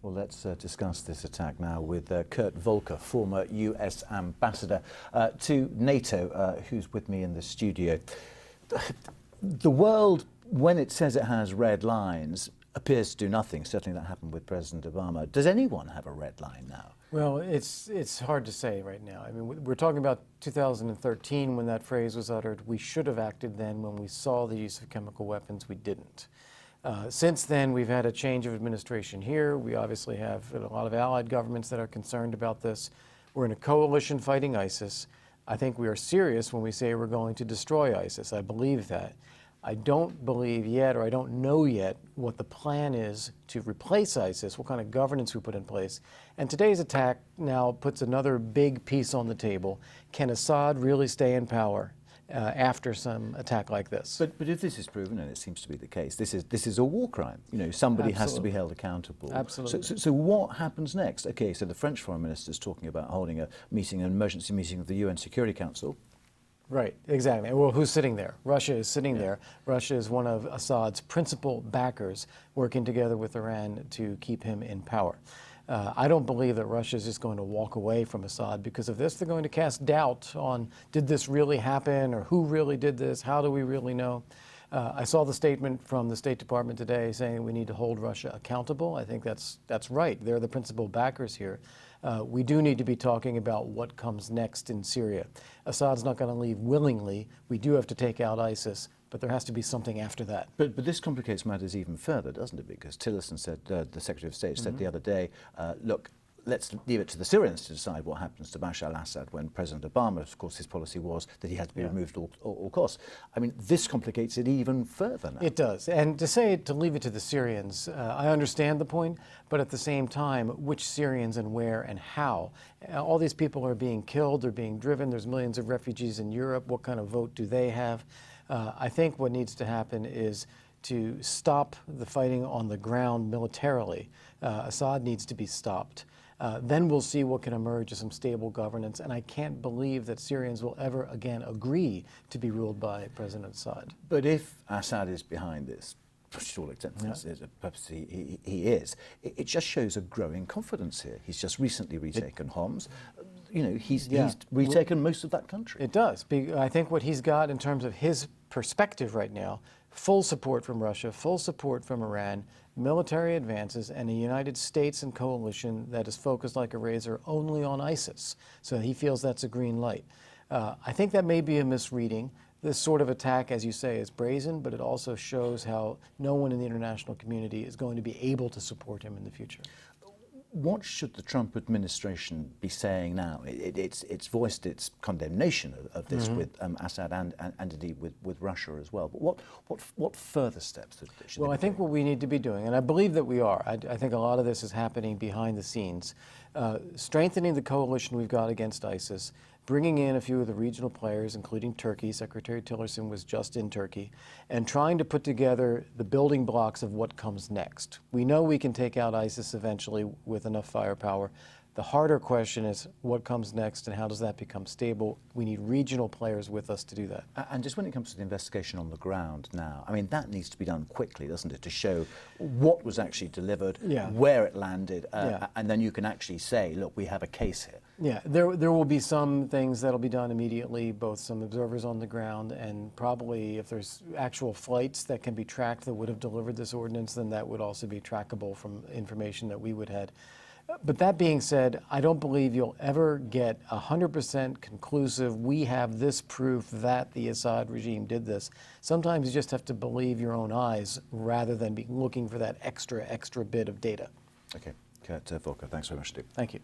Well, let's discuss this attack now with Kurt Volker, former US ambassador to NATO, who's with me in the studio. The world, when it says it has red lines, appears to do nothing. Certainly that happened with President Obama. Does anyone have a red line now? Well, it's hard to say right now. I mean, we're talking about 2013 when that phrase was uttered. We should have acted then. When we saw the use of chemical weapons, we didn't. Since then, we've had a change of administration here. We obviously have a lot of allied governments that are concerned about this. We're in a coalition fighting ISIS. I think we are serious when we say we're going to destroy ISIS. I believe that. I don't believe yet, or I don't know yet, what the plan is to replace ISIS, what kind of governance we put in place. And today's attack now puts another big piece on the table. Can Assad really stay in power after some attack like this? But if this is proven, and it seems to be the case, this is a war crime. You know, somebody has to be held accountable. Absolutely. So what happens next? Okay, so the French Foreign Minister is talking about holding a meeting, an emergency meeting of the UN Security Council. Right, exactly. Well, who's sitting there? Russia is sitting there. Russia is one of Assad's principal backers, working together with Iran to keep him in power. I don't believe that Russia is just going to walk away from Assad because of this. They're going to cast doubt on, did this really happen, or who really did this? How do we really know? I saw the statement from the State Department today saying we need to hold Russia accountable. I think that's right. They're the principal backers here. We do need to be talking about what comes next in Syria. Assad's not going to leave willingly. We do have to take out ISIS, but there has to be something after that. But this complicates matters even further, doesn't it? Because Tillerson said, the Secretary of State said the other day, look, let's leave it to the Syrians to decide what happens to Bashar al-Assad, when President Obama, of course, his policy was that he had to be removed at all costs. I mean, this complicates it even further now. It does. And to leave it to the Syrians, I understand the point, but at the same time, which Syrians and where and how? All these people are being killed, they're being driven, there's millions of refugees in Europe. What kind of vote do they have? I think what needs to happen is to stop the fighting on the ground militarily. Assad needs to be stopped. Then we'll see what can emerge as some stable governance. And I can't believe that Syrians will ever again agree to be ruled by President Assad. But if Assad is behind this, to all extent, he is, it just shows a growing confidence here. He's just recently retaken Homs. You know, he's retaken most of that country. It does. I think what he's got in terms of his perspective right now, full support from Russia, full support from Iran, military advances, and a United States and coalition that is focused like a razor only on ISIS. So he feels that's a green light. I think that may be a misreading. This sort of attack, as you say, is brazen, but it also shows how no one in the international community is going to be able to support him in the future. What should the Trump administration be saying now? It's voiced its condemnation of this with Assad and indeed with Russia as well. But what further steps should they be Well, I think what we need to be doing, and I believe that we are, I think a lot of this is happening behind the scenes, strengthening the coalition we've got against ISIS, bringing in a few of the regional players, including Turkey. Secretary Tillerson was just in Turkey, and trying to put together the building blocks of what comes next. We know we can take out ISIS eventually with enough firepower. The harder question is what comes next and how does that become stable? We need regional players with us to do that. And just when it comes to the investigation on the ground now, I mean, that needs to be done quickly, doesn't it, to show what was actually delivered, where it landed, and then you can actually say, look, we have a case here. Yeah, there will be some things that'll be done immediately, both some observers on the ground and probably if there's actual flights that can be tracked that would have delivered this ordinance, then that would also be trackable from information that we would have. But that being said, I don't believe you'll ever get 100% conclusive, we have this proof that the Assad regime did this. Sometimes you just have to believe your own eyes rather than be looking for that extra bit of data. Okay, Kurt Volker, thanks very much, Steve. Thank you.